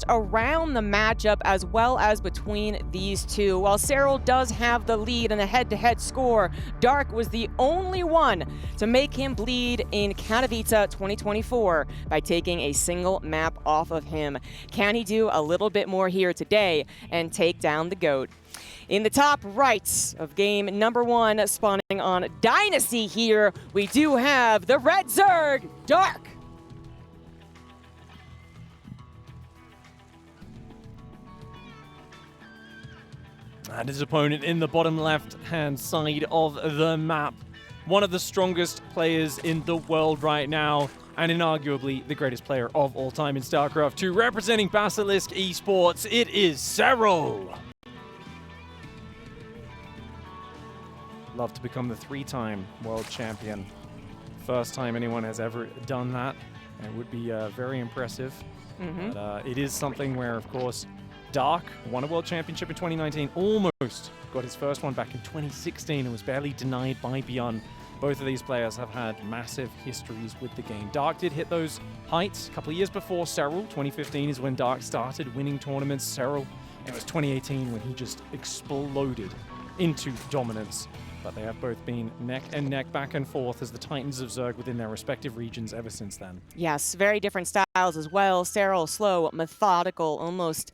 around the matchup as well as between these two. While Serral does have the lead in the head-to-head score, Dark was the only one to make him bleed in Katowice 2024 by taking a single map off of him. Can he do a little bit more here today and take down the GOAT? In the top right of game number 1, spawning on Dynasty here, we do have the Red Zerg, Dark. And his opponent in the bottom left-hand side of the map. One of the strongest players in the world right now, and inarguably the greatest player of all time in StarCraft II. Representing Basilisk Esports, it is Serral. Love to become the 3-time world champion. First time anyone has ever done that. It would be very impressive. But it is something where, of course, Dark won a world championship in 2019, almost got his first one back in 2016 and was barely denied by Beyond. Both of these players have had massive histories with the game. Dark did hit those heights a couple of years before Serral. 2015 is when Dark started winning tournaments. Serral, it was 2018 when he just exploded into dominance. But they have both been neck and neck, back and forth as the Titans of Zerg within their respective regions ever since then. Yes, very different styles as well. Serral, slow, methodical, almost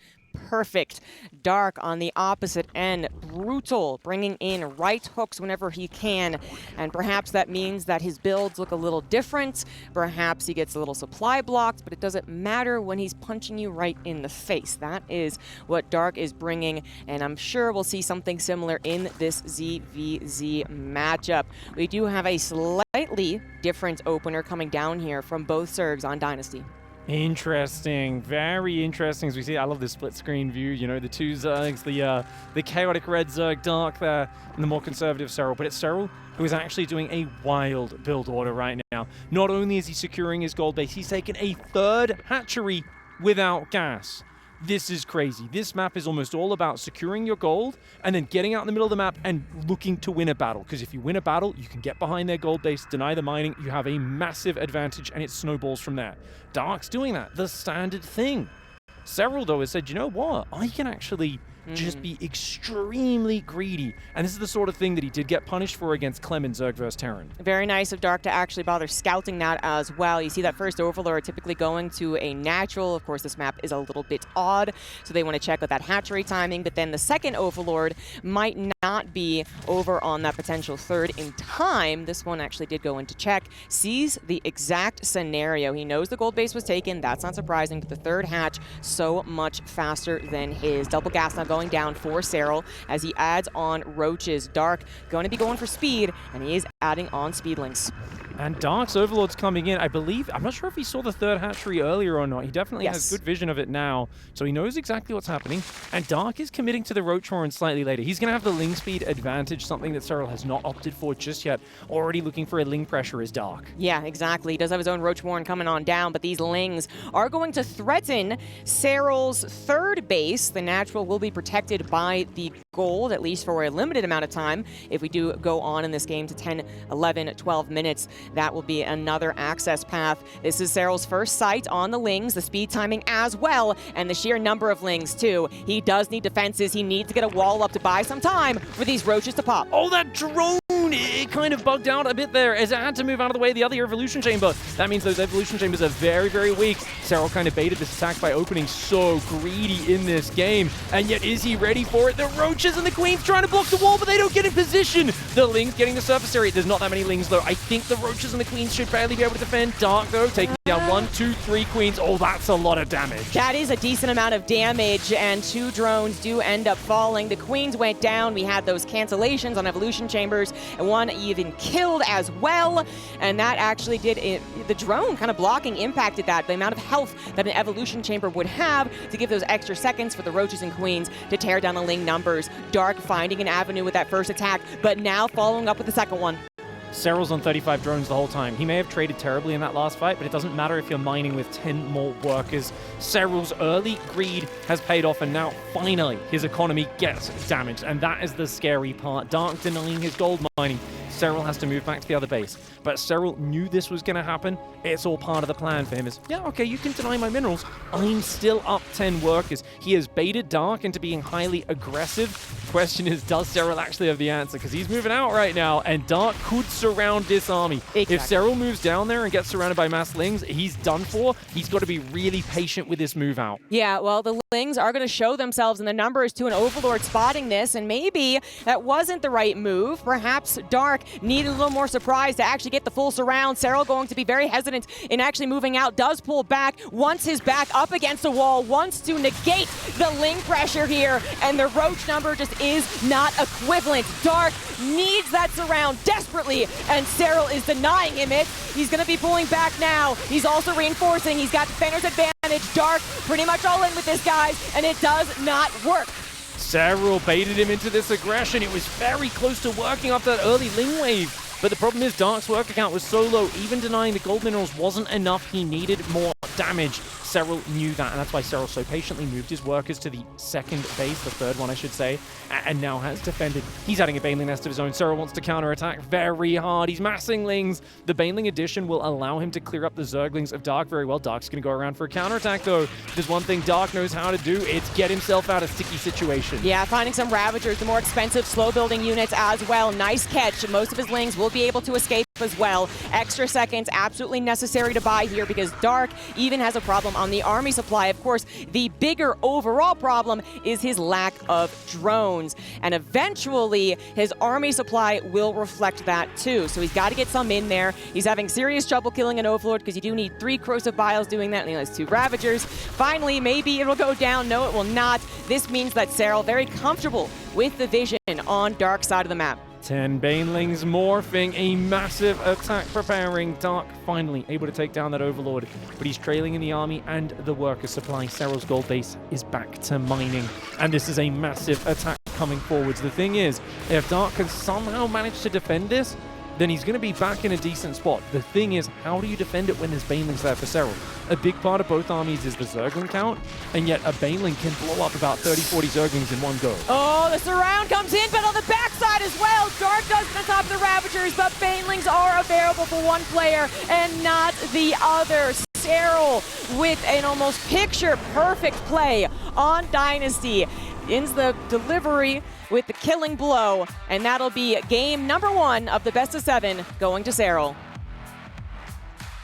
perfect. Dark on the opposite end, brutal, bringing in right hooks whenever he can. And perhaps that means that his builds look a little different. Perhaps he gets a little supply blocked, but it doesn't matter when he's punching you right in the face. That is what Dark is bringing, and I'm sure we'll see something similar in this ZVZ matchup. We do have a slightly different opener coming down here from both Zergs on Dynasty. Interesting, very interesting. As we see, I love this split screen view. You know, the two Zergs, the chaotic red Zerg, Dark there, and the more conservative Serral. But it's Serral who is actually doing a wild build order right now. Not only is he securing his gold base, he's taken a 3rd hatchery without gas. This is crazy. This map is almost all about securing your gold and then getting out in the middle of the map and looking to win a battle. Because if you win a battle, you can get behind their gold base, deny the mining, you have a massive advantage, and it snowballs from there. Dark's doing that, the standard thing. Serral, though, has said, you know what? I can actually just be extremely greedy. And this is the sort of thing that he did get punished for against Clem in Zerg vs. Terran. Very nice of Dark to actually bother scouting that as well. You see that first Overlord typically going to a natural. Of course, this map is a little bit odd, so they want to check with that hatchery timing. But then the second Overlord might not be over on that potential 3rd in time. This one actually did go into check. Sees the exact scenario. He knows the gold base was taken. That's not surprising, but the 3rd hatch so much faster than his. Double gas now going down for Serral as he adds on roaches. Dark going to be going for speed, and he is adding on speedlings. And Dark's Overlord's coming in, I believe. I'm not sure if he saw the 3rd hatchery earlier or not. He definitely has good vision of it now, so he knows exactly what's happening. And Dark is committing to the Roach Horn slightly later. He's going to have the Ling speed advantage, something that Serral has not opted for just yet. Already looking for a Ling pressure is Dark. Yeah, exactly. He does have his own Roach Horn coming on down, but these Lings are going to threaten Serral's 3rd base. The natural will be protected by the gold, at least for a limited amount of time. If we do go on in this game to 10, 11, 12 minutes, that will be another access path. This is Serral's first sight on the Lings, the speed timing as well, and the sheer number of Lings too. He does need defenses. He needs to get a wall up to buy some time for these roaches to pop. Oh, that drone! It kind of bugged out a bit there as it had to move out of the way of the other evolution chamber. That means those evolution chambers are very, very weak. Serral kind of baited this attack by opening so greedy in this game. And yet, is he ready for it? The roaches and the queens trying to block the wall, but they don't get in position. The Lings getting the surface area. There's not that many Lings, though. I think the roaches and the queens should barely be able to defend. Dark, though, taking down 1, 2, 3 queens. Oh, that's a lot of damage. That is a decent amount of damage, and 2 drones do end up falling. The queens went down. We had those cancellations on evolution chambers, and one even killed as well. And that actually did the drone kind of blocking impacted that. The amount of health that an evolution chamber would have to give those extra seconds for the roaches and queens to tear down the Ling numbers. Dark finding an avenue with that first attack, but now following up with the second one. Serral's on 35 drones the whole time. He may have traded terribly in that last fight, but it doesn't matter if you're mining with 10 more workers. Serral's early greed has paid off, and now finally his economy gets damaged, and that is the scary part. Dark denying his gold mining. Serral has to move back to the other base. But Serral knew this was going to happen. It's all part of the plan for him. Is, yeah, okay, you can deny my minerals. I'm still up 10 workers. He has baited Dark into being highly aggressive. Question is, does Serral actually have the answer? Because he's moving out right now, and Dark could surround this army. Exactly. If Serral moves down there and gets surrounded by mass Lings, he's done for. He's got to be really patient with this move out. Yeah, well, the Lings are going to show themselves in the numbers to an Overlord spotting this, and maybe that wasn't the right move. Perhaps Dark needed a little more surprise to actually get the full surround. Serral going to be very hesitant in actually moving out, does pull back, wants his back up against the wall, wants to negate the Ling pressure here, and the Roach number just is not equivalent. Dark needs that surround desperately, and Serral is denying him it. He's going to be pulling back now. He's also reinforcing. He's got defender's advantage. Dark pretty much all in with this, guys, and it does not work. Serral baited him into this aggression. It was very close to working off that early Ling wave. But the problem is Dark's worker count was so low, even denying the gold minerals wasn't enough. He needed more damage. Serral knew that, and that's why Serral so patiently moved his workers to the second base, the third one I should say, and now has defended. He's adding a Baneling Nest of his own. Serral wants to counterattack very hard. He's massing Lings. The Baneling addition will allow him to clear up the Zerglings of Dark very well. Dark's going to go around for a counterattack though. There's one thing Dark knows how to do, it's get himself out of sticky situation. Yeah, finding some Ravagers, the more expensive slow building units as well. Nice catch. Most of his Lings will be able to escape as well. Extra seconds absolutely necessary to buy here because Dark even has a problem on the army supply. Of course, the bigger overall problem is his lack of drones, and eventually his army supply will reflect that too. So he's got to get some in there. He's having serious trouble killing an Overlord because you do need 3 Corrosive Biles doing that, and he has 2 Ravagers. Finally, maybe it'll go down. No, it will not. This means that Serral very comfortable with the vision on Dark side of the map. 10 Banelings morphing, a massive attack preparing. Dark finally able to take down that Overlord, but he's trailing in the army and the worker supply. Serral's gold base is back to mining, and this is a massive attack coming forwards. The thing is, if Dark can somehow manage to defend this, then he's going to be back in a decent spot. The thing is, how do you defend it when there's Banelings there for Serral? A big part of both armies is the Zergling count, and yet a Baneling can blow up about 30-40 Zerglings in one go. Oh, the surround comes in, but on the backside as well. Dark does on top of the Ravagers, but Banelings are available for one player and not the other. Serral with an almost picture-perfect play on Dynasty ends the delivery with the killing blow, and that'll be game number 1 of the best of 7 going to Serral.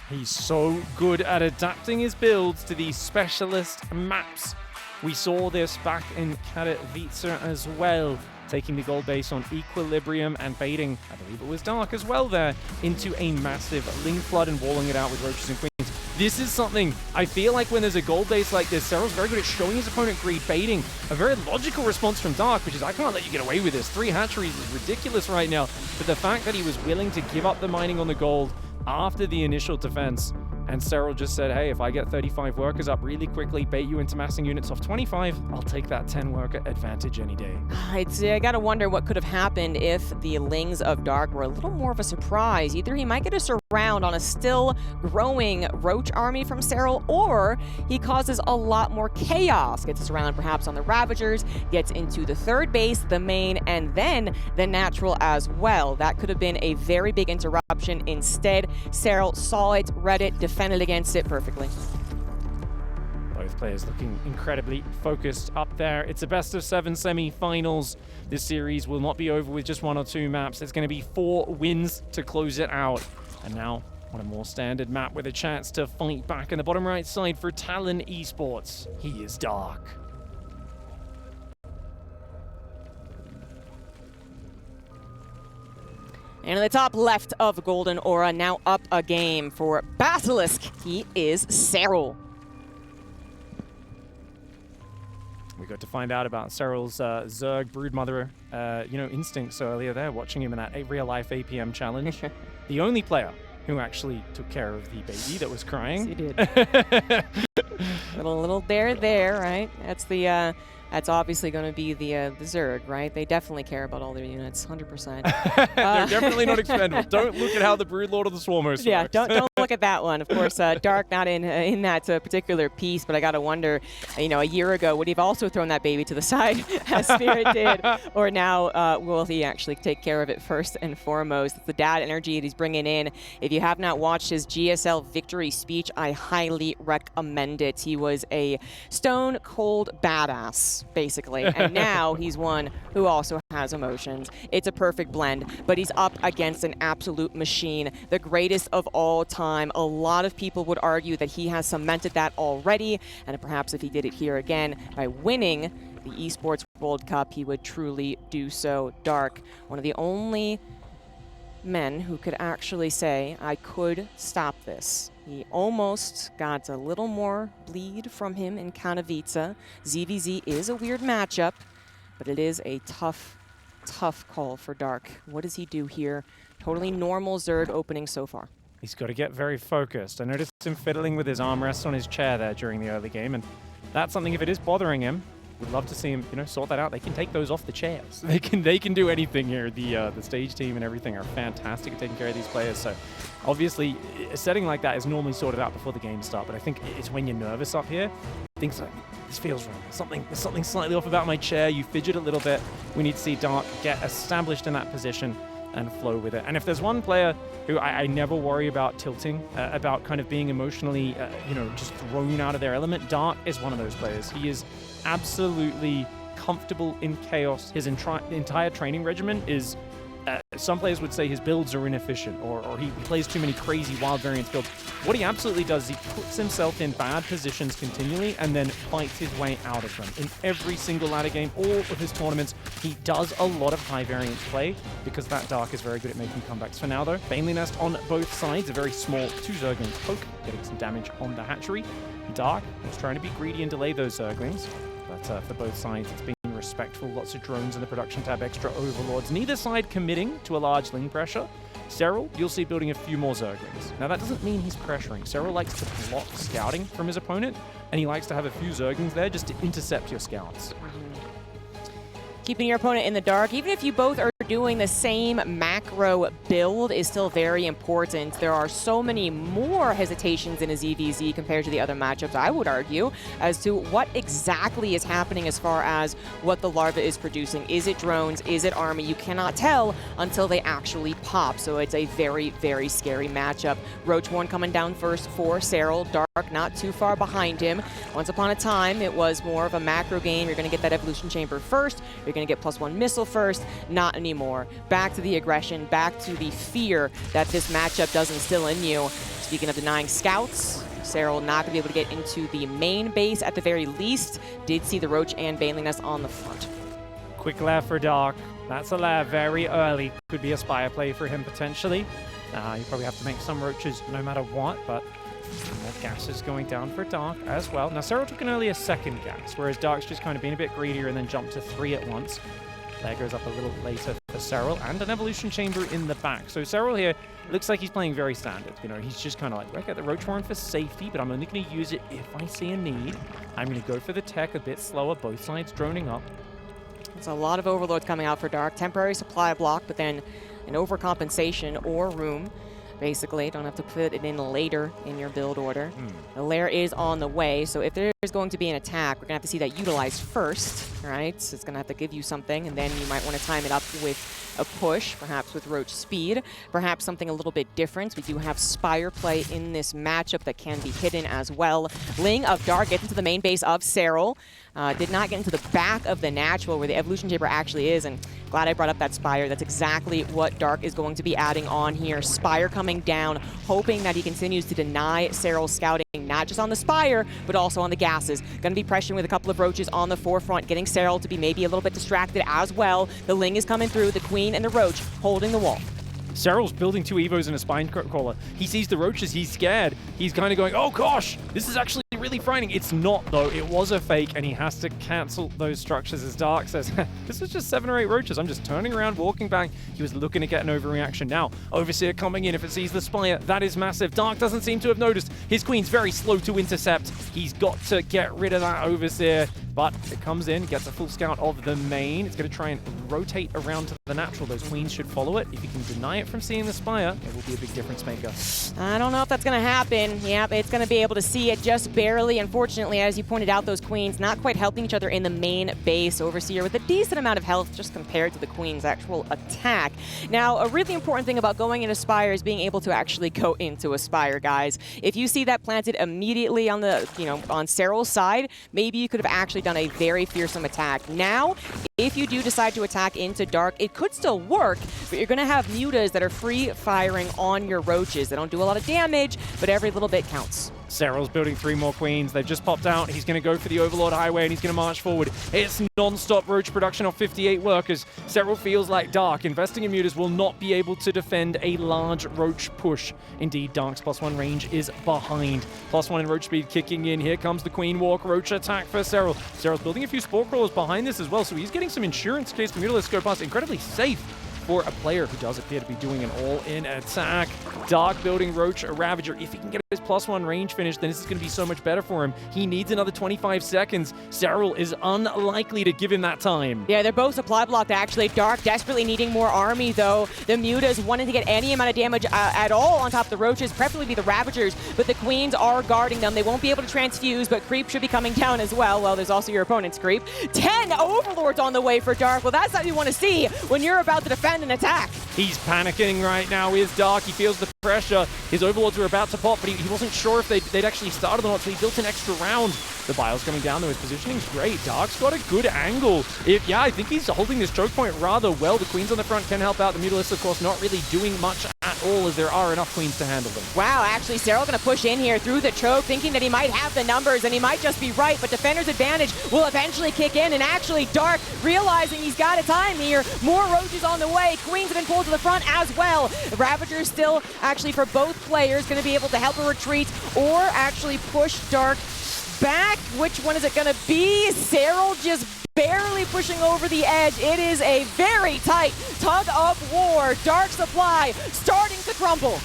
He's so good at adapting his builds to these specialist maps. We saw this back in Katowice as well, taking the gold base on Equilibrium and baiting, I believe it was Dark as well there, into a massive Ling Flood and walling it out with Roaches and Queens. This is something, I feel like when there's a gold base like this, Serral's very good at showing his opponent greed, baiting. A very logical response from Dark, which is, I can't let you get away with this. 3 hatcheries is ridiculous right now. But the fact that he was willing to give up the mining on the gold after the initial defense, and Serral just said, hey, if I get 35 workers up really quickly, bait you into massing units off 25, I'll take that 10 worker advantage any day. I gotta wonder what could have happened if the Lings of Dark were a little more of a surprise. Either he might get a surround on a still growing Roach army from Serral, or he causes a lot more chaos. Gets a surround perhaps on the Ravagers, gets into the third base, the main, and then the natural as well. That could have been a very big interruption. Instead, Serral saw it, read it, defended against it perfectly. Both players looking incredibly focused up there. It's a best of 7 semi-finals. This series will not be over with just 1 or 2 maps. It's going to be 4 wins to close it out. And now on a more standard map with a chance to fight back in the bottom right side for Talon Esports. He is Dark. And in the top left of Golden Aura, now up a game for Basilisk. He is Serral. We got to find out about Serral's Zerg Broodmother, instincts earlier there, watching him in that real-life APM challenge. The only player who actually took care of the baby that was crying. Yes, he did. little there, right? That's obviously going to be the Zerg, right? They definitely care about all their units, 100%. They're definitely not expendable. Don't look at how the Broodlord of the Swarmhost works. Yeah, don't Look at that one. Of course, Dark not in that particular piece, but I got to wonder, you know, a year ago, would he have also thrown that baby to the side as Spirit did? Or now, will he actually take care of it first and foremost? It's the dad energy that he's bringing in. If you have not watched his GSL victory speech, I highly recommend it. He was a stone cold badass, basically. And now he's one who also has emotions. It's a perfect blend, but he's up against an absolute machine, the greatest of all time. A lot of people would argue that he has cemented that already, and perhaps if he did it here again by winning the Esports World Cup, he would truly do so. Dark, one of the only men who could actually say, I could stop this. He almost got a little more bleed from him in Katowice. ZVZ is a weird matchup, but it is a tough call for Dark. What does he do here? Totally normal Zerg opening so far. He's got to get very focused. I noticed him fiddling with his armrest on his chair there during the early game, and that's something, if it is bothering him, we'd love to see him, you know, sort that out. They can take those off the chairs. They can do anything here. The stage team and everything are fantastic at taking care of these players. So obviously, a setting like that is normally sorted out before the game starts. But I think it's when you're nervous up here, things like, this feels wrong. There's something slightly off about my chair. You fidget a little bit. We need to see Dark get established in that position and flow with it. And if there's one player who I never worry about tilting, about kind of being emotionally, you know, just thrown out of their element, Dark is one of those players. He is absolutely comfortable in chaos. His entire training regimen is, some players would say his builds are inefficient, or he plays too many crazy wild variance builds. What he absolutely does is he puts himself in bad positions continually and then fights his way out of them. In every single ladder game, all of his tournaments, he does a lot of high variance play because that Dark is very good at making comebacks. For now though, Baneley Nest on both sides, a very small 2 Zerglings poke, getting some damage on the hatchery. Dark was trying to be greedy and delay those Zerglings, but for both sides it's been respectful. Lots of drones in the production tab, extra overlords. Neither side committing to a large ling pressure. Serral, you'll see building a few more Zerglings. Now that doesn't mean he's pressuring. Serral likes to block scouting from his opponent, and he likes to have a few Zerglings there just to intercept your scouts. Keeping your opponent in the dark, even if you both are doing the same macro build, is still very important. There are so many more hesitations in a ZVZ compared to the other matchups, I would argue, as to what exactly is happening as far as what the larva is producing. Is it drones? Is it army? You cannot tell until they actually pop, so it's a very, very scary matchup. Roachborn coming down first for Serral. Dark not too far behind him. Once upon a time, it was more of a macro game. You're going to get that evolution chamber first. You're going to get +1 missile first. Not anymore. Back to the aggression, back to the fear that this matchup does instill in you. Speaking of denying scouts, Serral not going to be able to get into the main base at the very least. Did see the Roach and Baneley Nest on the front. Quick lair for Dark. That's a lair very early. Could be a Spire play for him potentially. You probably have to make some Roaches no matter what, but more gas is going down for Dark as well. Now, Serral took an earlier second gas, whereas Dark's just kind of been a bit greedier and then jumped to 3 at once. There goes up a little later for Serral, and an evolution chamber in the back. So Serral here looks like he's playing very standard. You know, he's just kind of like, I got the Roachborn for safety, but I'm only going to use it if I see a need. I'm going to go for the tech a bit slower, both sides droning up. It's a lot of overloads coming out for Dark. Temporary supply block, but then an overcompensation or room. Basically, don't have to put it in later in your build order. The lair is on the way, so if there is going to be an attack, we're going to have to see that utilized first, right? So it's going to have to give you something, and then you might want to time it up with a push, perhaps with Roach speed, perhaps something a little bit different. We do have Spire play in this matchup that can be hidden as well. Ling of Dark gets into the main base of Serral. Did not get into the back of the natural where the evolution chamber actually is, and glad I brought up that Spire. That's exactly what Dark is going to be adding on here. Spire coming down, hoping that he continues to deny Serral's scouting, not just on the Spire, but also on the gases. Going to be pressuring with a couple of Roaches on the forefront, getting Serral to be maybe a little bit distracted as well. The Ling is coming through, the Queen and the Roach holding the wall. Serral's building 2 Evos and a Spine Crawler. He sees the Roaches, he's scared. He's kind of going, oh gosh, this is actually really frightening. It's not though, it was a fake, and he has to cancel those structures as Dark says, this was just 7 or 8 Roaches. I'm just turning around, walking back. He was looking to get an overreaction. Now, Overseer coming in, if it sees the Spire, that is massive. Dark doesn't seem to have noticed. His Queen's very slow to intercept. He's got to get rid of that Overseer. But it comes in, gets a full scout of the main. It's going to try and rotate around to the natural. Those queens should follow it. If you can deny it from seeing the spire, it will be a big difference maker. I don't know if that's going to happen. Yep, it's going to be able to see it just barely. Unfortunately, as you pointed out, those queens not quite helping each other in the main base. Overseer with a decent amount of health just compared to the queen's actual attack. Now, a really important thing about going into Spire is being able to actually go into a Spire, guys. If you see that planted immediately on the, on Serral's side, maybe you could have actually done a very fearsome attack. Now, if you do decide to attack into Dark, it could still work, but you're going to have mutas that are free firing on your roaches. They don't do a lot of damage, but every little bit counts. Serral's building 3 more queens. They've just popped out. He's going to go for the Overlord Highway, and he's going to march forward. It's non-stop roach production of 58 workers. Serral feels like Dark. Investing in mutas will not be able to defend a large roach push. Indeed, Dark's +1 range is behind. +1 in roach speed kicking in. Here comes the Queen Walk roach attack for Serral. Serral's building a few Spore Crawlers behind this as well, so he's getting some insurance in case the Mutalists go past. Incredibly safe for a player who does appear to be doing an all-in attack. Dark building Roach, a Ravager. If he can get his +1 range finished, then this is going to be so much better for him. He needs another 25 seconds. Serral is unlikely to give him that time. Yeah, they're both supply blocked, actually. Dark desperately needing more army, though. The Mutas wanting to get any amount of damage at all on top of the Roaches, preferably be the Ravagers, but the Queens are guarding them. They won't be able to transfuse, but Creep should be coming down as well. Well, there's also your opponent's Creep. 10 Overlords on the way for Dark. Well, that's what you want to see when you're about to defend an attack. He's panicking right now, is Dark. He feels the pressure. His Overlords were about to pop, but he wasn't sure if they'd actually started or not, so he built an extra round. The Bile's coming down, though. His positioning's great. Dark's got a good angle. I think he's holding this choke point rather well. The Queens on the front can help out. The Mutalists, of course, not really doing much at all, as there are enough Queens to handle them. Wow, actually, Serral going to push in here through the choke, thinking that he might have the numbers, and he might just be right, but Defender's advantage will eventually kick in, and actually, Dark, realizing he's got a time here, more Roaches on the way. Queens have been pulled to the front as well. Ravager still, actually, for both players, going to be able to help a retreat, or actually push Dark back. Which one is it going to be? Serral just barely pushing over the edge. It is a very tight tug of war. Dark supply starting to crumble.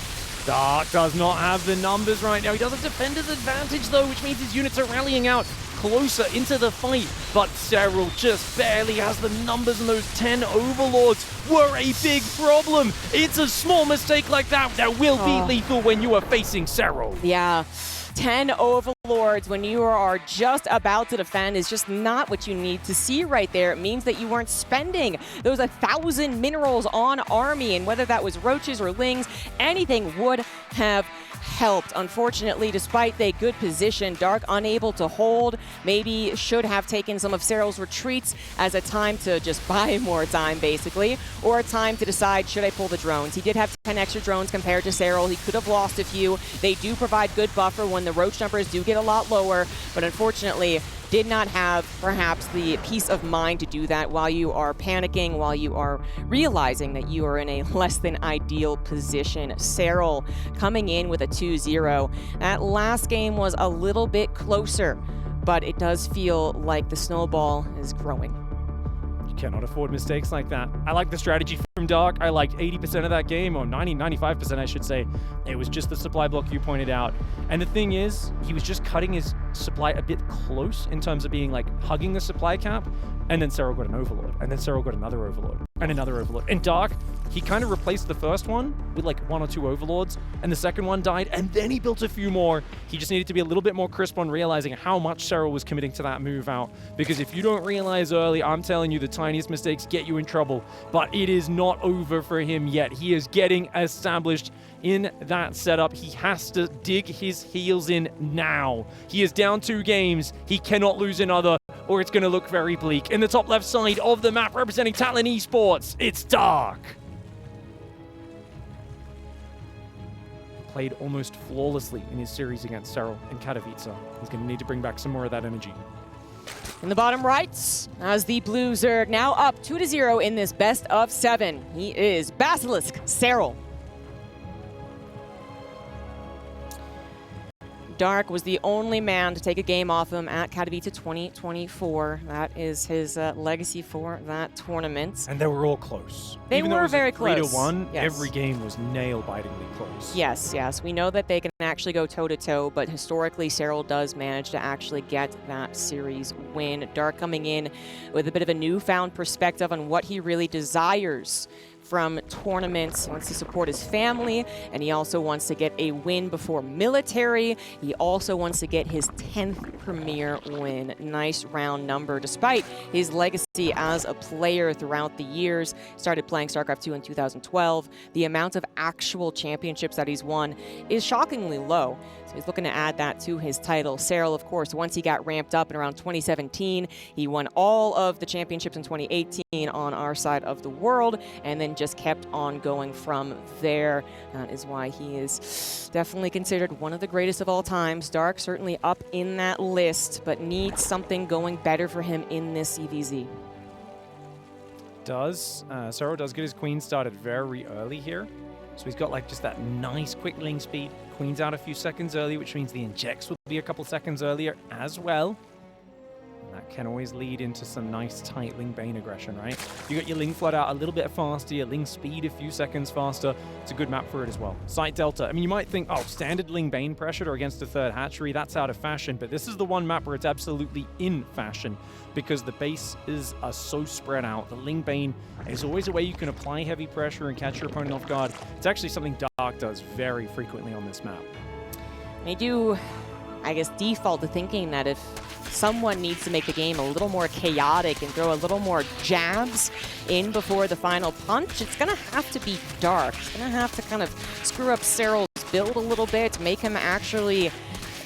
Dark does not have the numbers right now. He does have Defender's advantage, though, which means his units are rallying out closer into the fight. But Serral just barely has the numbers, and those 10 Overlords were a big problem. It's a small mistake like that that will be lethal when you are facing Serral. Yeah. 10 Overlords when you are just about to defend is just not what you need to see right there. It means that you weren't spending those 1,000 minerals on army, and whether that was Roaches or Lings, anything would have helped. Unfortunately, despite a good position, Dark unable to hold. Maybe should have taken some of Serral's retreats as a time to just buy more time, basically, or a time to decide, should I pull the drones? He did have 10 extra drones compared to Serral. He could have lost a few. They do provide good buffer when the Roach numbers do get a lot lower, but unfortunately, did not have perhaps the peace of mind to do that while you are panicking, while you are realizing that you are in a less than ideal position. Serral coming in with a 2-0. That last game was a little bit closer, but it does feel like the snowball is growing. You cannot afford mistakes like that. I like the strategy from Dark. I liked 80% of that game, or 95% I should say. It was just the supply block you pointed out. And the thing is, he was just cutting his supply a bit close in terms of being like hugging the supply cap, and then Serral got an Overlord, and then Serral got another Overlord, and another Overlord. And Dark, he kind of replaced the first one with like 1 or 2 Overlords, and the second one died, and then he built a few more. He just needed to be a little bit more crisp on realizing how much Serral was committing to that move out, because if you don't realize early, I'm telling you, the tiniest mistakes get you in trouble. But it is not over for him yet. He is getting established in that setup. He has to dig his heels in now. He is down 2 games. He cannot lose another, or it's going to look very bleak. In the top left side of the map, representing Talon Esports, it's Dark. Played almost flawlessly in his series against Serral and Katowice. He's going to need to bring back some more of that energy. In the bottom right, as the Blue Zerg now up 2-0 in this best of 7. He is Basilisk Serral. Dark was the only man to take a game off him at Katowice 2024. That is his legacy for that tournament. And they were all close. They Even though were it was very a 3-1, close. Yes. every game was nail-bitingly close. Yes, yes. We know that they can actually go toe-to-toe, but historically, Serral does manage to actually get that series win. Dark coming in with a bit of a newfound perspective on what he really desires from tournaments. He wants to support his family, and he also wants to get a win before military. He also wants to get his 10th Premier win. Nice round number. Despite his legacy as a player throughout the years, started playing StarCraft II in 2012, the amount of actual championships that he's won is shockingly low. So he's looking to add that to his title. Serral, of course, once he got ramped up in around 2017, he won all of the championships in 2018 on our side of the world, and then just kept on going from there. That is why he is definitely considered one of the greatest of all times. Dark certainly up in that list, but needs something going better for him in this CVZ. Serral does get his queen started very early here. So he's got like just that nice quick ling speed. Queen's out a few seconds early, which means the injects will be a couple seconds earlier as well. That can always lead into some nice tight Ling Bane aggression, right? You got your Ling flood out a little bit faster, your Ling speed a few seconds faster. It's a good map for it as well. Site Delta. I mean, you might think, oh, standard Ling Bane pressure or against a third hatchery, that's out of fashion. But this is the one map where it's absolutely in fashion because the bases are so spread out. The Ling Bane is always a way you can apply heavy pressure and catch your opponent off guard. It's actually something Dark does very frequently on this map. They do, I guess, default to thinking that if someone needs to make the game a little more chaotic and throw a little more jabs in before the final punch, it's going to have to be Dark. It's going to have to kind of screw up Serral's build a little bit, make him actually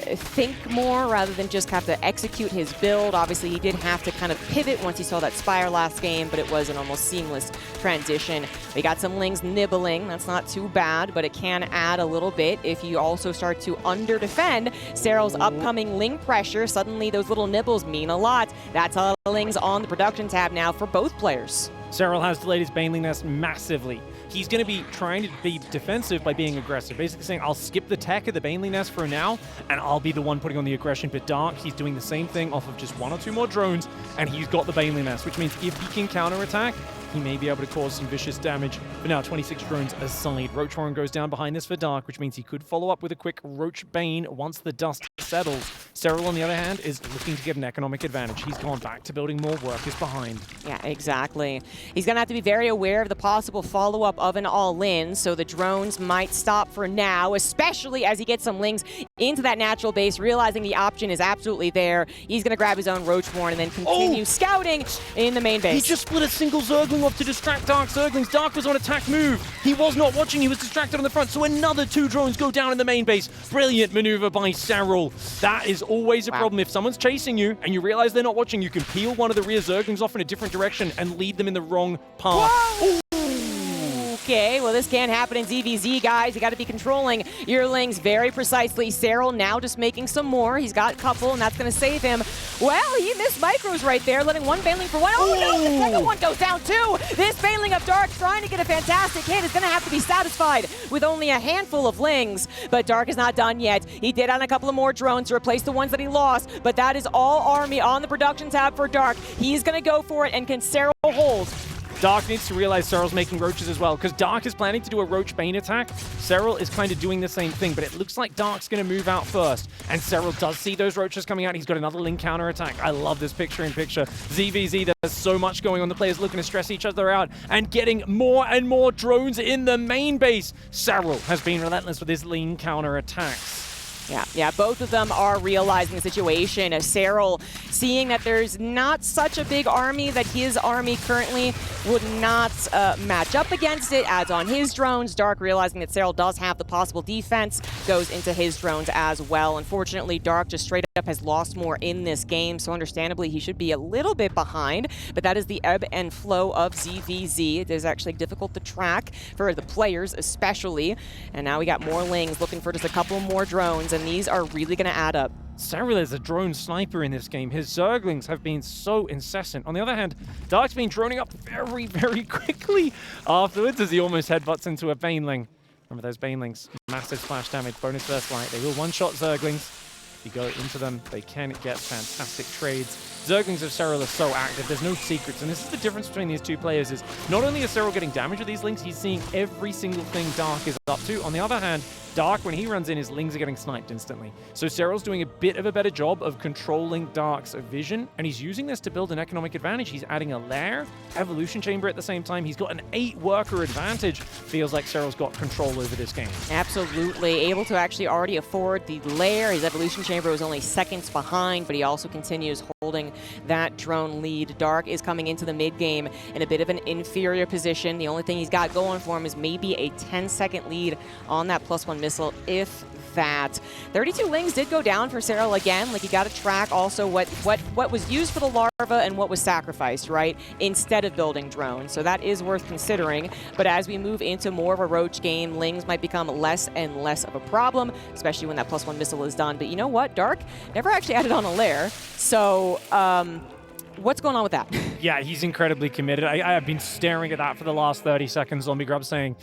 think more rather than just have to execute his build. Obviously, he did have to kind of pivot once he saw that Spire last game, but it was an almost seamless transition. We got some Lings nibbling. That's not too bad, but it can add a little bit if you also start to under-defend Serral's upcoming Ling pressure. Suddenly, those little nibbles mean a lot. That's a lot of Lings on the production tab now for both players. Serral has delayed his Baneling Nest massively. He's going to be trying to be defensive by being aggressive, basically saying, I'll skip the tech of the Baneling Nest for now, and I'll be the one putting on the aggression. But Dark, he's doing the same thing off of just 1 or 2 more drones, and he's got the Baneling Nest, which means if he can counterattack, he may be able to cause some vicious damage. But now 26 drones aside. Oceanborn goes down behind this for Dark, which means he could follow up with a quick Roach Bane once the dust settles. Serral, on the other hand, is looking to get an economic advantage. He's gone back to building more workers behind. Yeah, exactly. He's going to have to be very aware of the possible follow-up of an all-in, so the drones might stop for now, especially as he gets some Lings into that natural base, realizing the option is absolutely there. He's going to grab his own Roachborn and then continue scouting in the main base. He just split a single Zergling off to distract Dark's Zerglings. Dark was on attack move. He was not watching. He was distracted on the front, so another 2 drones go down in the main base. Brilliant maneuver by Serral. That is always a problem. If someone's chasing you and you realize they're not watching, you can peel one of the rear Zerglings off in a different direction and lead them in the wrong path. Okay, well, this can't happen in ZVZ, guys. You got to be controlling your Lings very precisely. Serral now just making some more. He's got a couple, and that's going to save him. Well, he missed micros right there, letting one Baneling for one. Oh, no, the second one goes down, too. This Baneling of Dark trying to get a fantastic hit is going to have to be satisfied with only a handful of Lings. But Dark is not done yet. He did on a couple of more drones to replace the ones that he lost, but that is all army on the production tab for Dark. He's going to go for it, and can Serral hold? Dark needs to realize Serral's making roaches as well, because Dark is planning to do a Roach Bane attack. Serral is kind of doing the same thing, but it looks like Dark's going to move out first. And Serral does see those roaches coming out. He's got another Ling counter attack. I love this picture-in-picture. ZVZ, there's so much going on. The players looking to stress each other out and getting more and more drones in the main base. Serral has been relentless with his Ling counter attacks. Yeah, both of them are realizing the situation. Serral seeing that there's not such a big army, that his army currently would not match up against it, adds on his drones. Dark realizing that Serral does have the possible defense, goes into his drones as well. Unfortunately, Dark just straight up has lost more in this game, so understandably he should be a little bit behind, but that is the ebb and flow of ZVZ. It is actually difficult to track for the players especially, and now we got more Lings looking for just a couple more drones, and these are really going to add up. Serral is a drone sniper in this game. His Zerglings have been so incessant. On the other hand, Dark's been droning up very, very quickly afterwards as he almost headbutts into a Baneling. Remember those Banelings, massive splash damage, bonus burst light. They will one-shot Zerglings. If you go into them, they can get fantastic trades. Zerglings of Serral are so active, there's no secrets, and this is the difference between these two players is not only is Serral getting damage with these Lings, he's seeing every single thing Dark is up to. On the other hand, Dark, when he runs in, his Lings are getting sniped instantly. So Serral's doing a bit of a better job of controlling Dark's vision, and he's using this to build an economic advantage. He's adding a lair, evolution chamber at the same time. He's got an 8-worker advantage. Feels like Serral's got control over this game. Absolutely. Able to actually already afford the lair. His evolution chamber was only seconds behind, but he also continues holding that drone lead. Dark is coming into the mid game in a bit of an inferior position. The only thing he's got going for him is maybe a 10-second lead on that +1 missile, if that. 32 Lings did go down for Serral again. Like, you got to track also what was used for the larva and what was sacrificed, right, instead of building drones. So that is worth considering. But as we move into more of a roach game, Lings might become less and less of a problem, especially when that +1 missile is done. But you know what? Dark never actually added on a lair. So, what's going on with that? Yeah, he's incredibly committed. I have been staring at that for the last 30 seconds, Zombie Grub, saying,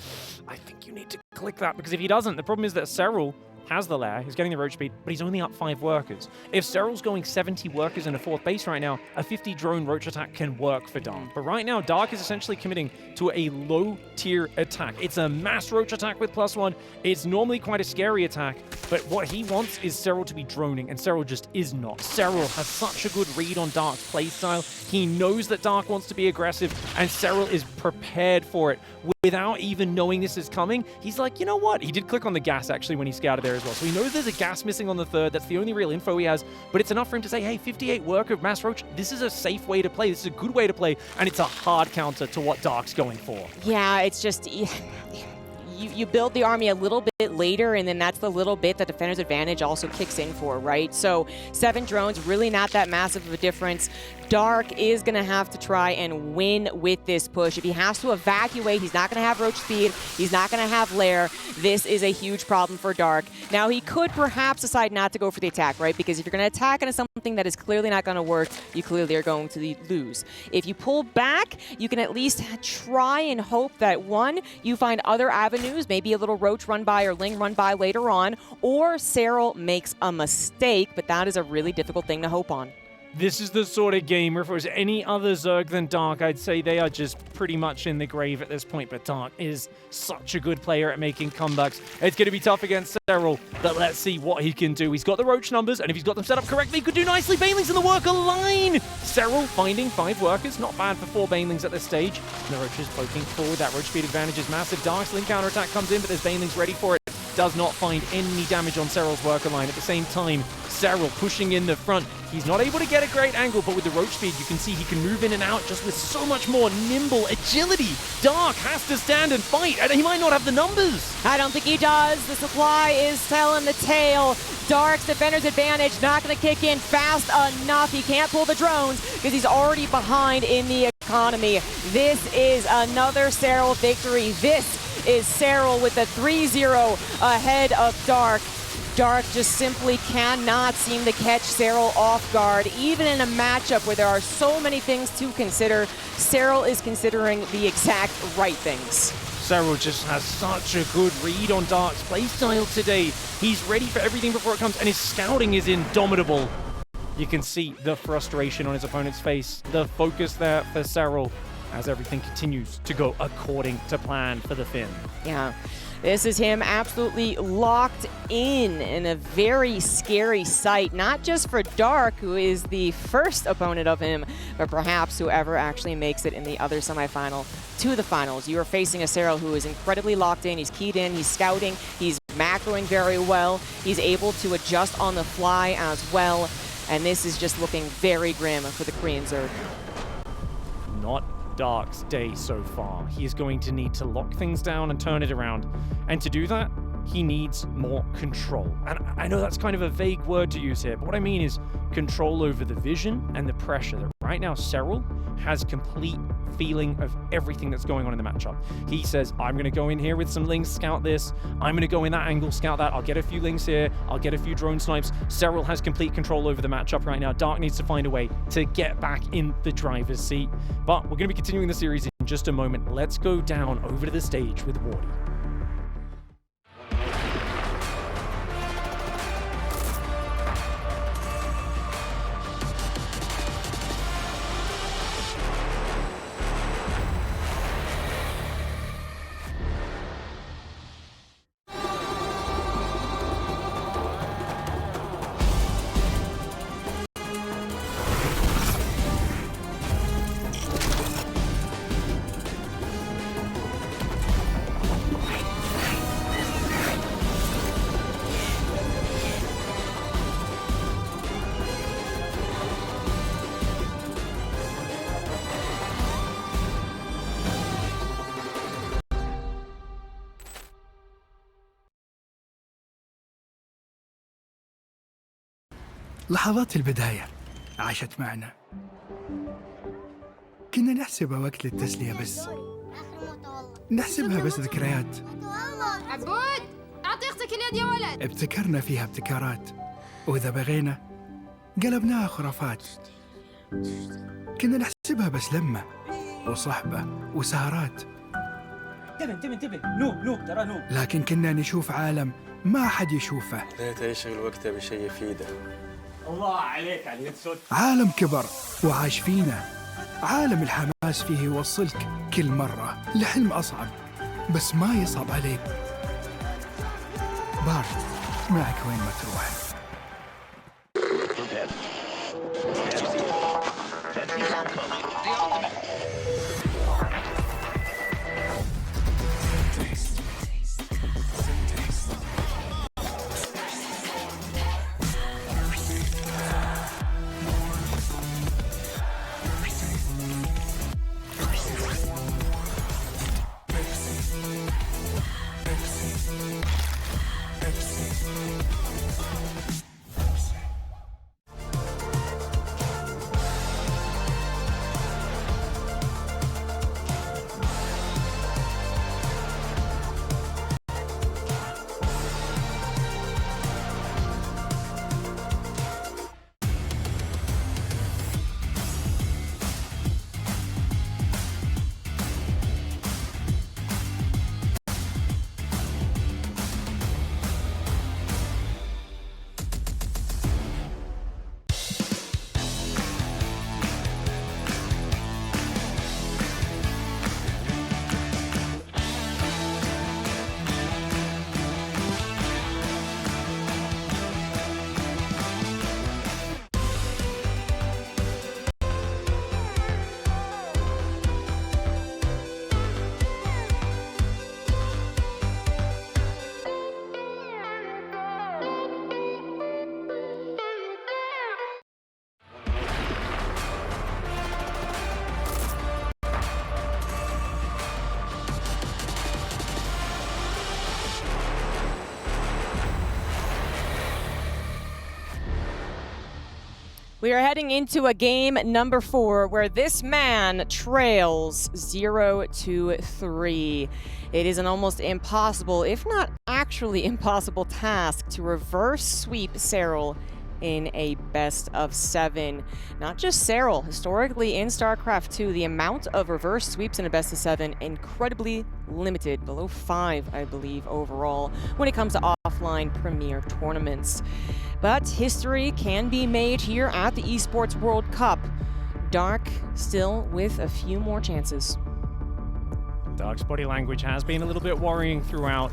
I think you need to click that, because if he doesn't, the problem is that Serral has the lair, he's getting the roach speed, but he's only up 5 workers. If Serral's going 70 workers in a 4th base right now, a 50 drone roach attack can work for Dark. But right now, Dark is essentially committing to a low-tier attack. It's a mass roach attack with +1. It's normally quite a scary attack, but what he wants is Serral to be droning, and Serral just is not. Serral has such a good read on Dark's playstyle. He knows that Dark wants to be aggressive, and Serral is prepared for it. Without even knowing this is coming, he's like, you know what? He did click on the gas, actually, when he scouted there as well. So he knows there's a gas missing on the 3rd. That's the only real info he has. But it's enough for him to say, hey, 58 worker Mass Roach, this is a safe way to play. This is a good way to play. And it's a hard counter to what Dark's going for. Yeah, it's just... You build the army a little bit later, and then that's the little bit that Defender's Advantage also kicks in for, right? So 7 drones, really not that massive of a difference. Dark is going to have to try and win with this push. If he has to evacuate, he's not going to have roach speed. He's not going to have lair. This is a huge problem for Dark. Now, he could perhaps decide not to go for the attack, right? Because if you're going to attack into something that is clearly not going to work, you clearly are going to lose. If you pull back, you can at least try and hope that, one, you find other avenues, maybe a little roach run by or ling run by later on, or Serral makes a mistake, but that is a really difficult thing to hope on. This is the sort of game where if it was any other Zerg than Dark, I'd say they are just pretty much in the grave at this point, but Dark is such a good player at making comebacks. It's going to be tough against Serral, but let's see what he can do. He's got the roach numbers, and if he's got them set up correctly, he could do nicely. Banelings in the worker line! Serral finding 5 workers, not bad for 4 Banelings at this stage. The roach is poking forward, that roach speed advantage is massive. Dark's link counterattack comes in, but there's Banelings ready for it. Does not find any damage on Serral's worker line. At the same time, Serral pushing in the front. He's not able to get a great angle, but with the roach speed, you can see he can move in and out just with so much more nimble agility. Dark has to stand and fight, and he might not have the numbers. I don't think he does. The supply is telling the tale. Dark's Defender's Advantage not going to kick in fast enough. He can't pull the drones because he's already behind in the economy. This is another Serral victory. This is Serral with the 3-0 ahead of Dark. Dark just simply cannot seem to catch Serral off guard, even in a matchup where there are so many things to consider. Serral is considering the exact right things. Serral just has such a good read on Dark's playstyle today. He's ready for everything before it comes, and his scouting is indomitable. You can see the frustration on his opponent's face, the focus there for Serral, as everything continues to go according to plan for the Finn. Yeah, this is him absolutely locked in a very scary sight, not just for Dark, who is the first opponent of him, but perhaps whoever actually makes it in the other semifinal to the finals. You are facing a Serral who is incredibly locked in, he's keyed in, he's scouting, he's macroing very well, he's able to adjust on the fly as well, and this is just looking very grim for the Korean Zerg. Not Dark's day so far. He is going to need to lock things down and turn it around. And to do that, he needs more control. And I know that's kind of a vague word to use here, but what I mean is control over the vision and the pressure that right now Serral has complete feeling of everything that's going on in the matchup. He says, I'm going to go in here with some Lings, scout this. I'm going to go in that angle, scout that. I'll get a few Lings here. I'll get a few drone snipes. Serral has complete control over the matchup right now. Dark needs to find a way to get back in the driver's seat. But we're going to be continuing the series in just a moment. Let's go down over to the stage with Wardy. لحظات البداية عاشت معنا. كنا نحسبها وقت للتسلية بس، نحسبها بس ذكريات. عبود أعطي أختك اليد يا ولد. ابتكرنا فيها ابتكارات، وإذا بغينا قلبناها خرافات. كنا نحسبها بس لمة وصحبة وسهرات، انتبه نوب ترى نوب. لكن كنا نشوف عالم ما حد يشوفه. ليت يشغل وقته بشيء يفيده. الله عليك على اليد صوت. عالم كبر وعاش فينا، عالم الحماس فيه يوصلك كل مرة لحلم أصعب، بس ما يصعب عليك. بارد معك وين ما تروح. We are heading into a game number 4 where this man trails 0-3. It is an almost impossible, if not actually impossible task to reverse sweep Serral in a best of 7. Not just Serral, historically in StarCraft II, the amount of reverse sweeps in a best of 7 incredibly limited, below 5, I believe, overall, when it comes to offline premier tournaments. But history can be made here at the Esports World Cup. Dark still with a few more chances. Dark's body language has been a little bit worrying throughout.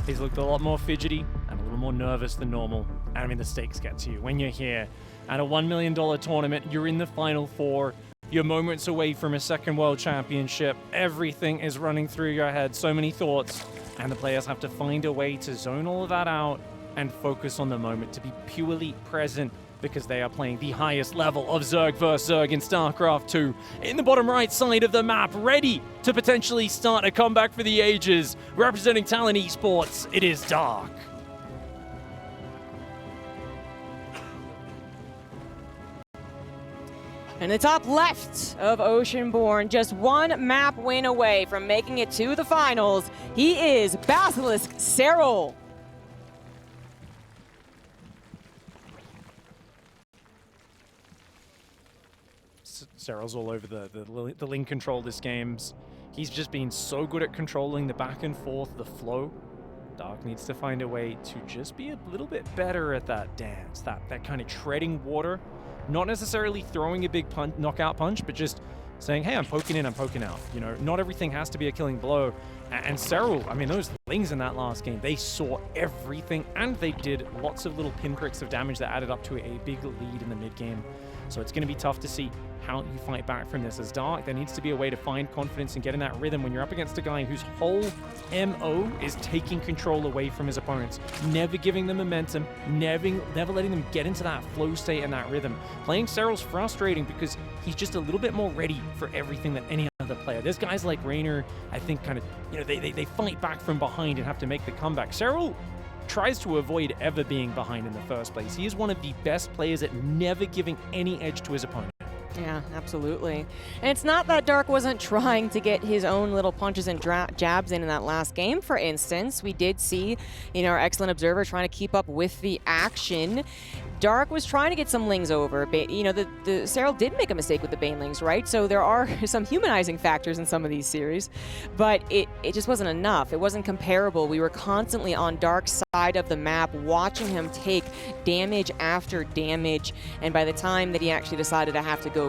He's looked a lot more fidgety and a little more nervous than normal. I mean, the stakes get to you. When you're here at a $1 million tournament, you're in the Final Four, you're moments away from a second World Championship, everything is running through your head, so many thoughts, and the players have to find a way to zone all of that out and focus on the moment, to be purely present, because they are playing the highest level of Zerg vs. Zerg in StarCraft II. In the bottom right side of the map, ready to potentially start a comeback for the ages. Representing Talon Esports, it is Dark. In the top left of Oceanborn, just one map win away from making it to the finals. He is Basilisk Serral. Serral's all over the lane control this game's. He's just been so good at controlling the back and forth, the flow. Dark needs to find a way to just be a little bit better at that dance, that kind of treading water. Not necessarily throwing a big knockout punch, but just saying, hey, I'm poking in, I'm poking out. You know, not everything has to be a killing blow. And Serral, I mean, those Lings in that last game, they saw everything, and they did lots of little pinpricks of damage that added up to a big lead in the mid game. So it's going to be tough to see how you fight back from this. As Dark, there needs to be a way to find confidence and get in that rhythm when you're up against a guy whose whole MO is taking control away from his opponents, never giving them momentum, never letting them get into that flow state and that rhythm. Playing Serral's frustrating because he's just a little bit more ready for everything than any other player. There's guys like Raynor, I think, kind of, you know, they fight back from behind and have to make the comeback. Serral, tries to avoid ever being behind in the first place. He is one of the best players at never giving any edge to his opponent. Yeah, absolutely. And it's not that Dark wasn't trying to get his own little punches and jabs in that last game, for instance. We did see, our excellent observer trying to keep up with the action. Dark was trying to get some Lings over. The Serral did make a mistake with the Banelings, right? So there are some humanizing factors in some of these series, but it just wasn't enough. It wasn't comparable. We were constantly on Dark's side of the map, watching him take damage after damage, and by the time that he actually decided to have to go,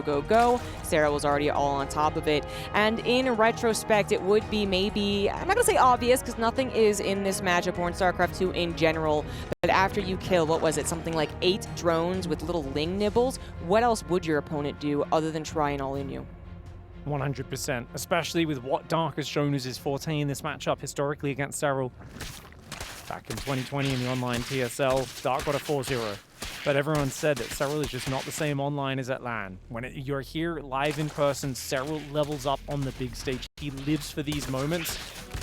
Serral was already all on top of it. And in retrospect, it would be maybe, I'm not going to say obvious, because nothing is in this matchup or in StarCraft II in general, but after you kill, what was it, something like 8 drones with little Ling nibbles, what else would your opponent do other than try and all-in you? 100%, especially with what Dark has shown as his forte in this matchup historically against Serral. Back in 2020 in the online PSL, Dark got a 4-0. But everyone said that Serral is just not the same online as at LAN. When you're here live in person, Serral levels up on the big stage. He lives for these moments,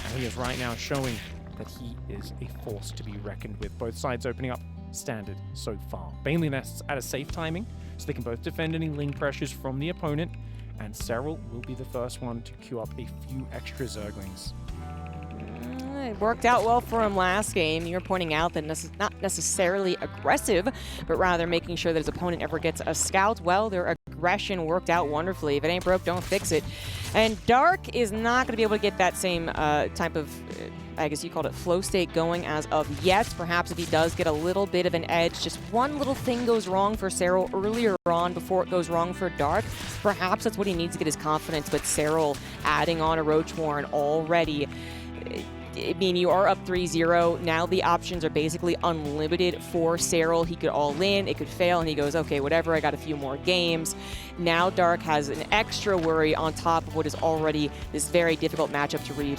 and he is right now showing that he is a force to be reckoned with. Both sides opening up standard so far. Baneling nests at a safe timing, so they can both defend any Ling pressures from the opponent, and Serral will be the first one to queue up a few extra Zerglings. It worked out well for him last game. You were pointing out that not necessarily aggressive, but rather making sure that his opponent never gets a scout. Well, their aggression worked out wonderfully. If it ain't broke, don't fix it. And Dark is not going to be able to get that same type of, I guess you called it, flow state going as of yet. Perhaps if he does get a little bit of an edge, just one little thing goes wrong for Serral earlier on before it goes wrong for Dark. Perhaps that's what he needs to get his confidence, but Serral adding on a Oceanborn already. I mean, you are up 3-0. Now the options are basically unlimited for Serral. He could all in, it could fail, and he goes, okay, whatever, I got a few more games. Now Dark has an extra worry on top of what is already this very difficult matchup to read.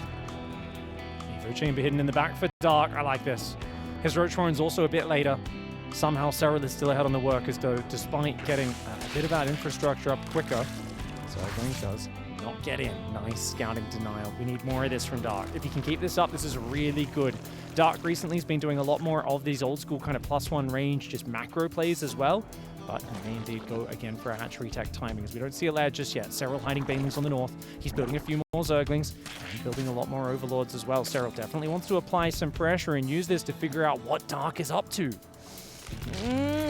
Evo Chamber hidden in the back for Dark. I like this. His Roachhorn's also a bit later. Somehow Serral is still ahead on the workers, though, despite getting a bit of that infrastructure up quicker. So Zerglings does not get in. Nice scouting denial. We need more of this from Dark. If he can keep this up, this is really good. Dark recently has been doing a lot more of these old school kind of +1 range, just macro plays as well. But he may indeed go again for a hatchery tech timing, as we don't see a lair just yet. Serral hiding Banelings on the north. He's building a few more Zerglings and building a lot more Overlords as well. Serral definitely wants to apply some pressure and use this to figure out what Dark is up to.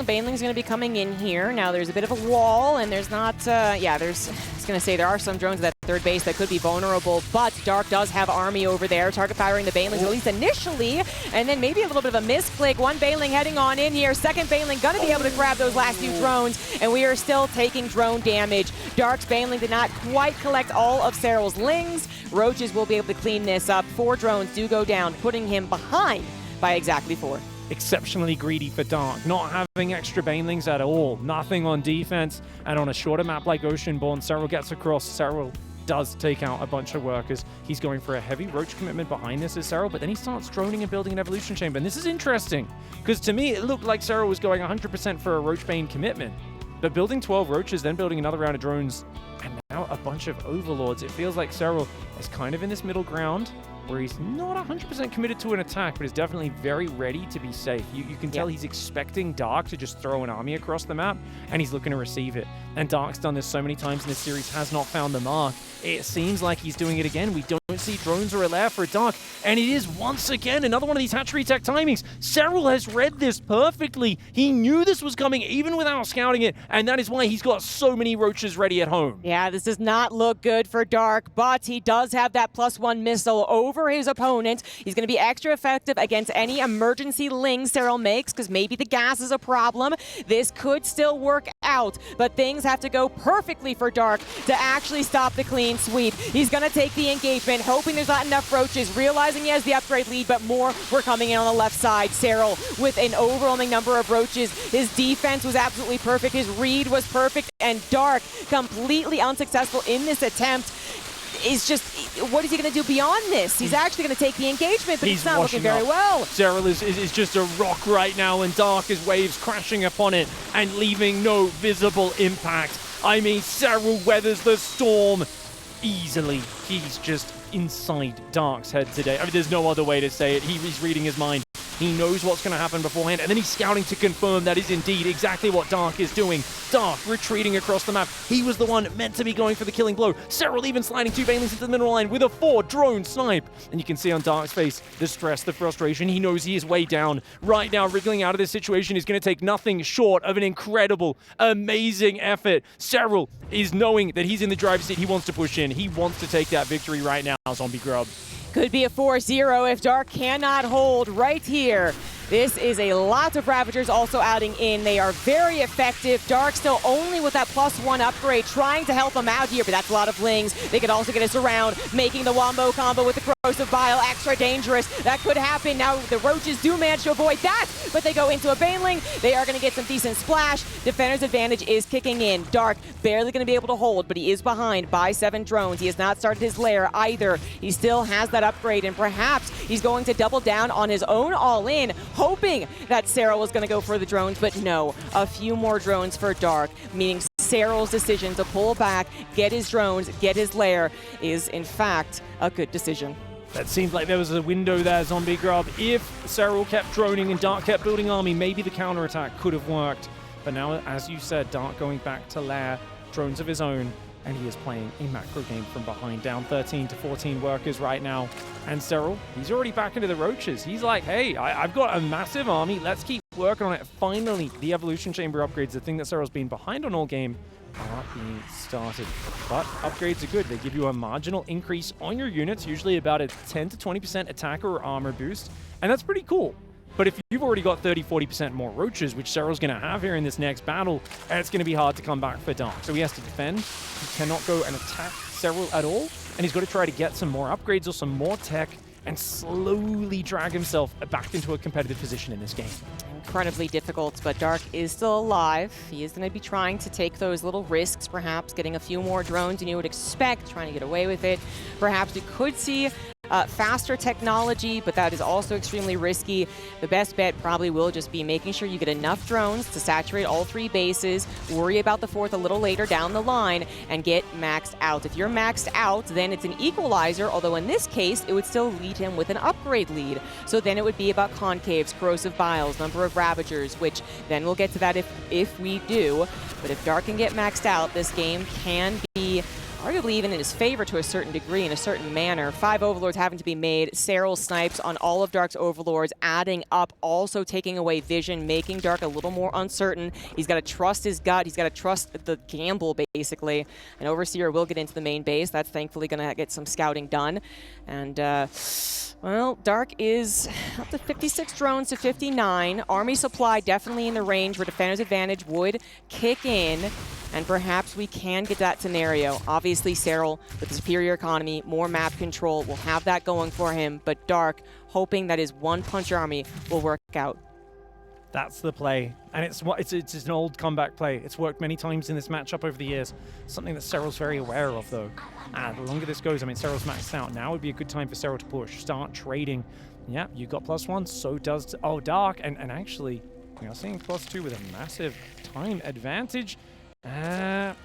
Baneling's going to be coming in here. Now there's a bit of a wall, and there's not, I was going to say there are some drones at that third base that could be vulnerable, but Dark does have army over there. Target powering the Banelings, at least initially, and then maybe a little bit of a misclick. One Baneling heading on in here. Second Baneling going to be able to grab those last few drones, and we are still taking drone damage. Dark's Baneling did not quite collect all of Serral's Lings. Roaches will be able to clean this up. 4 drones do go down, putting him behind by exactly 4. Exceptionally greedy for Dark, not having extra Banelings at all, nothing on defense, and on a shorter map like Oceanborn, Serral gets across. Serral does take out a bunch of workers. He's going for a heavy Roach commitment behind this as Serral, but then he starts droning and building an Evolution Chamber, and this is interesting, because to me it looked like Serral was going 100% for a Roach Bane commitment, but building 12 Roaches, then building another round of drones, and now a bunch of Overlords, it feels like Serral is kind of in this middle ground, where he's not 100% committed to an attack, but is definitely very ready to be safe. You can tell he's expecting Dark to just throw an army across the map, and he's looking to receive it. And Dark's done this so many times in this series, has not found the mark. It seems like he's doing it again. We don't see drones or a lair for Dark, and it is once again another one of these hatchery tech timings. Serral has read this perfectly. He knew this was coming even without scouting it, and that is why he's got so many Roaches ready at home. Yeah, this does not look good for Dark, but he does have that +1 missile over his opponent. He's going to be extra effective against any emergency Lings Serral makes, because maybe the gas is a problem. This could still work out, but things have to go perfectly for Dark to actually stop the clean sweep. He's going to take the engagement, hoping there's not enough Roaches, realizing he has the upgrade lead, but more were coming in on the left side. Serral with an overwhelming number of Roaches. His defense was absolutely perfect. His read was perfect, and Dark completely unsuccessful in this attempt. Is just, what is he going to do beyond this? He's actually going to take the engagement, but it's not looking very well. Serral is just a rock right now, and Dark is waves crashing upon it and leaving no visible impact. I mean, Serral weathers the storm easily. He's just inside Dark's head today. I mean, there's no other way to say it. He's reading his mind. He knows what's going to happen beforehand, and then he's scouting to confirm that is indeed exactly what Dark is doing. Dark retreating across the map. He was the one meant to be going for the killing blow. Serral even sliding 2 Banelings into the middle line with a 4-drone snipe. And you can see on Dark's face the stress, the frustration. He knows he is way down. Right now, wriggling out of this situation is going to take nothing short of an incredible, amazing effort. Serral is knowing that he's in the driver's seat. He wants to push in. He wants to take that victory right now, Zombie Grub. Could be a 4-0 if Dark cannot hold right here. This is a lot of Ravagers also adding in. They are very effective. Dark still only with that +1 upgrade, trying to help him out here, but that's a lot of Lings. They could also get us around, making the Wombo combo with the Corrosive Bile extra dangerous. That could happen. Now the Roaches do manage to avoid that, but they go into a Baneling. They are going to get some decent splash. Defender's advantage is kicking in. Dark barely going to be able to hold, but he is behind by 7 drones. He has not started his lair either. He still has that upgrade, and perhaps he's going to double down on his own all-in, hoping that Serral was going to go for the drones, but no. A few more drones for Dark, meaning Serral's decision to pull back, get his drones, get his lair is, in fact, a good decision. That seemed like there was a window there, Zombie Grub. If Serral kept droning and Dark kept building army, maybe the counterattack could have worked. But now, as you said, Dark going back to lair, drones of his own, and he is playing a macro game from behind, down 13 to 14 workers right now. And Serral, he's already back into the Roaches. He's like, hey, I've got a massive army. Let's keep working on it. Finally, the Evolution Chamber upgrades, the thing that Serral's been behind on all game, are being started. But upgrades are good. They give you a marginal increase on your units, usually about a 10 to 20% attack or armor boost. And that's pretty cool. But if you've already got 30-40% more Roaches, which Serral's going to have here in this next battle, it's going to be hard to come back for Dark. So he has to defend. He cannot go and attack Serral at all. And he's got to try to get some more upgrades or some more tech and slowly drag himself back into a competitive position in this game. Incredibly difficult, but Dark is still alive. He is going to be trying to take those little risks, perhaps getting a few more drones than you would expect, trying to get away with it. Perhaps we could see faster technology, but that is also extremely risky. The best bet probably will just be making sure you get enough drones to saturate all 3 bases, worry about the 4th a little later down the line, and get maxed out. If you're maxed out, then it's an equalizer, although in this case, it would still lead him with an upgrade lead. So then it would be about concaves, corrosive biles, number of Ravagers, which then we'll get to that if we do. But if Dark can get maxed out, this game can be arguably even in his favor to a certain degree, in a certain manner. 5 Overlords having to be made. Serral snipes on all of Dark's Overlords, adding up, also taking away vision, making Dark a little more uncertain. He's got to trust his gut. He's got to trust the gamble, basically. And Overseer will get into the main base. That's thankfully going to get some scouting done. And, well, Dark is up to 56 drones to 59. Army supply definitely in the range where Defender's advantage would kick in. And perhaps we can get that scenario. Obviously, Serral, with the superior economy, more map control, will have that going for him. But Dark, hoping that his one-punch army will work out. That's the play. And it's an old comeback play. It's worked many times in this matchup over the years. Something that Serral's very aware of, though. And the longer this goes, I mean, Serral's maxed out. Now would be a good time for Serral to push. Start trading. Yeah, you got +1. So does... Oh, Dark. And actually, we are seeing +2 with a massive time advantage.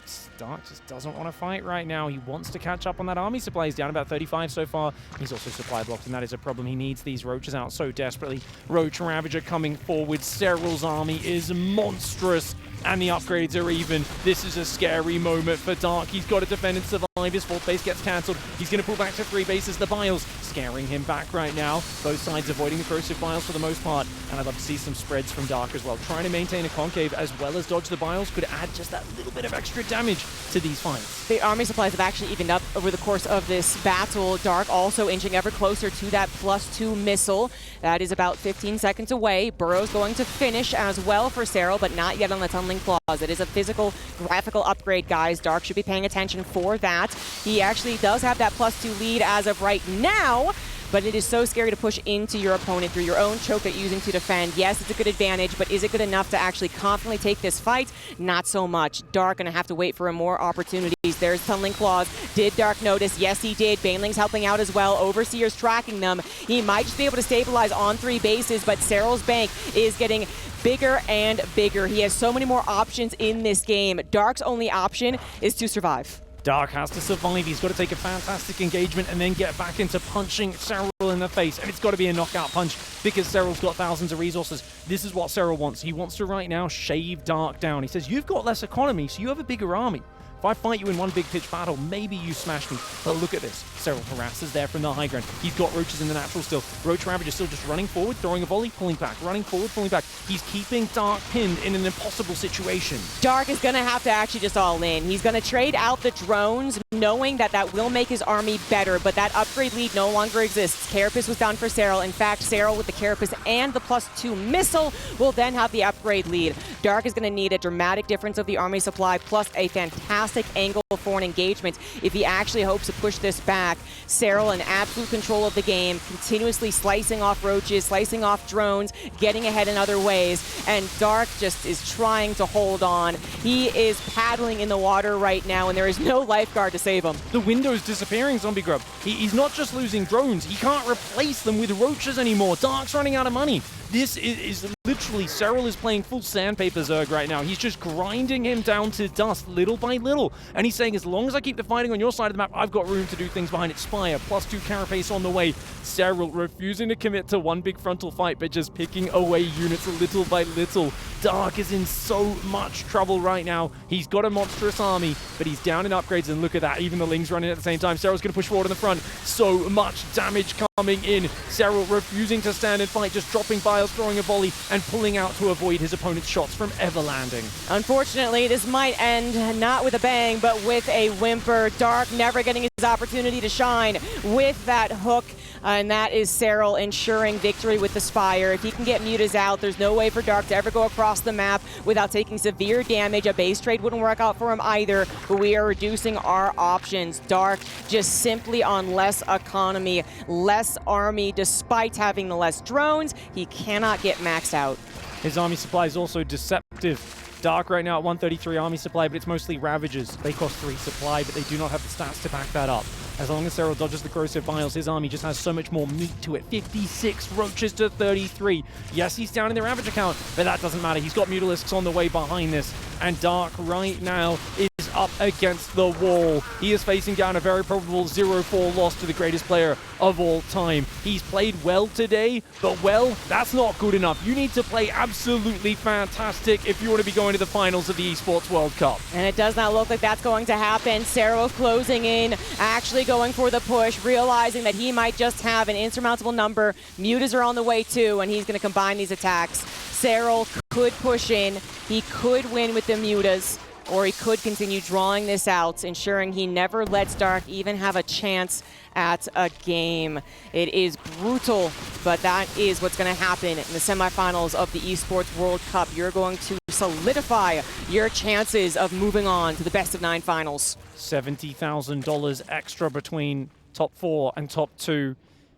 Stark just doesn't want to fight right now. He wants to catch up on that army supply. He's down about 35 so far. He's also supply blocked, and that is a problem. He needs these Roaches out so desperately. Roach Ravager coming forward. Serral's army is monstrous, and the upgrades are even. This is a scary moment for Dark. He's got to defend and survive. His 4th base gets cancelled. He's going to pull back to 3 bases. The Biles scaring him back right now. Both sides avoiding the corrosive Biles for the most part. And I'd love to see some spreads from Dark as well. Trying to maintain a concave as well as dodge the Biles could add just that little bit of extra damage to these fights. The army supplies have actually evened up over the course of this battle. Dark also inching ever closer to that +2 missile. That is about 15 seconds away. Burrow's going to finish as well for Serral, but not yet on the tunneling claws. It is a physical, graphical upgrade, guys. Dark should be paying attention for that. He actually does have that +2 lead as of right now, but it is so scary to push into your opponent through your own choke that you're using to defend. Yes, it's a good advantage, but is it good enough to actually confidently take this fight? Not so much. Dark gonna have to wait for more opportunities. There's tunneling claws. Did Dark notice? Yes, he did. Baneling's helping out as well. Overseer's tracking them. He might just be able to stabilize on 3 bases, but Serral's bank is getting bigger and bigger. He has so many more options in this game. Dark's only option is to survive. Dark has to survive. He's got to take a fantastic engagement and then get back into punching Serral Serral in the face, and it's got to be a knockout punch because Serral's got thousands of resources. This is what Serral wants. He wants to right now shave Dark down. He says, you've got less economy, so you have a bigger army. If I fight you in one big pitch battle, maybe you smash me. But look at this. Serral harasses there from the high ground. He's got Roaches in the natural still. Roach Ravager still just running forward, throwing a volley, pulling back, running forward, pulling back. He's keeping Dark pinned in an impossible situation. Dark is going to have to actually just all in. He's going to trade out the drones, knowing that that will make his army better, but that upgrade lead no longer exists. Carapace was down for Serral. In fact, Serral with the Carapace and the +2 missile will then have the upgrade lead. Dark is going to need a dramatic difference of the army supply plus a fantastic angle for an engagement if he actually hopes to push this back. Serral in absolute control of the game, continuously slicing off roaches, slicing off drones, getting ahead in other ways, and Dark just is trying to hold on. He is paddling in the water right now, and there is no lifeguard to save him. The window's disappearing, Zombie Grub. He's not just losing drones, he can't replace them with roaches anymore. Dark's running out of money. This is literally, Serral is playing full sandpaper Zerg right now. He's just grinding him down to dust little by little. And he's saying, as long as I keep the fighting on your side of the map, I've got room to do things behind it. Spire, +2 Carapace on the way. Serral refusing to commit to one big frontal fight, but just picking away units little by little. Dark is in so much trouble right now. He's got a monstrous army, but he's down in upgrades, and look at that. Even the Ling's running at the same time. Serral's going to push forward in the front. So much damage coming in. Serral refusing to stand and fight, just dropping bios, throwing a volley, and pulling out to avoid his opponent's shots from ever landing. Unfortunately, this might end not with a bang, but with a whimper. Dark never getting his opportunity to shine with that hook, and that is Serral ensuring victory with the Spire. If he can get Mutas out, there's no way for Dark to ever go across the map without taking severe damage. A base trade wouldn't work out for him either, but we are reducing our options. Dark just simply on less economy, less army, despite having the less drones. He cannot get maxed out. His army supply is also deceptive. Dark right now at 133 army supply, but it's mostly Ravagers. They cost 3 supply, but they do not have the stats to back that up. As long as Serral dodges the corrosive vials, his army just has so much more meat to it. 56 roaches to 33. Yes, he's down in the Ravager count, but that doesn't matter. He's got Mutalisks on the way behind this, and Dark right now is up against the wall. He is facing down a very probable 0-4 loss to the greatest player of all time. He's played well today, but well, that's not good enough. You need to play absolutely fantastic if you want to be going to the finals of the Esports World Cup. And it does not look like that's going to happen. Serral closing in, actually going for the push, realizing that he might just have an insurmountable number. Mutas are on the way too, and he's going to combine these attacks. Serral could push in. He could win with the Mutas, or he could continue drawing this out, ensuring he never lets Dark even have a chance at a game. It is brutal, but that is what's going to happen in the semifinals of the Esports World Cup. You're going to solidify your chances of moving on to the best of 9 finals. $70,000 extra between top 4 and top 2.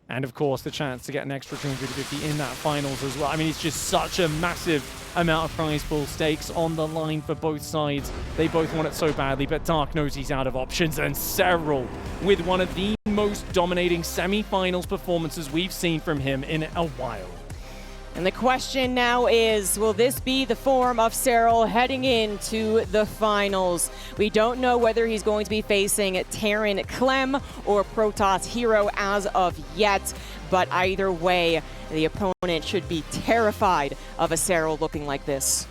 And of course, the chance to get an extra 250 in that finals as well. I mean, it's just such a massive amount of prize pool stakes on the line for both sides. They both want it so badly, but Dark knows he's out of options. And Serral, with one of the most dominating semi-finals performances we've seen from him in a while. And the question now is, will this be the form of Serral heading into the finals? We don't know whether he's going to be facing Terran Clem or Protoss Hero as of yet, but either way, the opponent should be terrified of a Serral looking like this.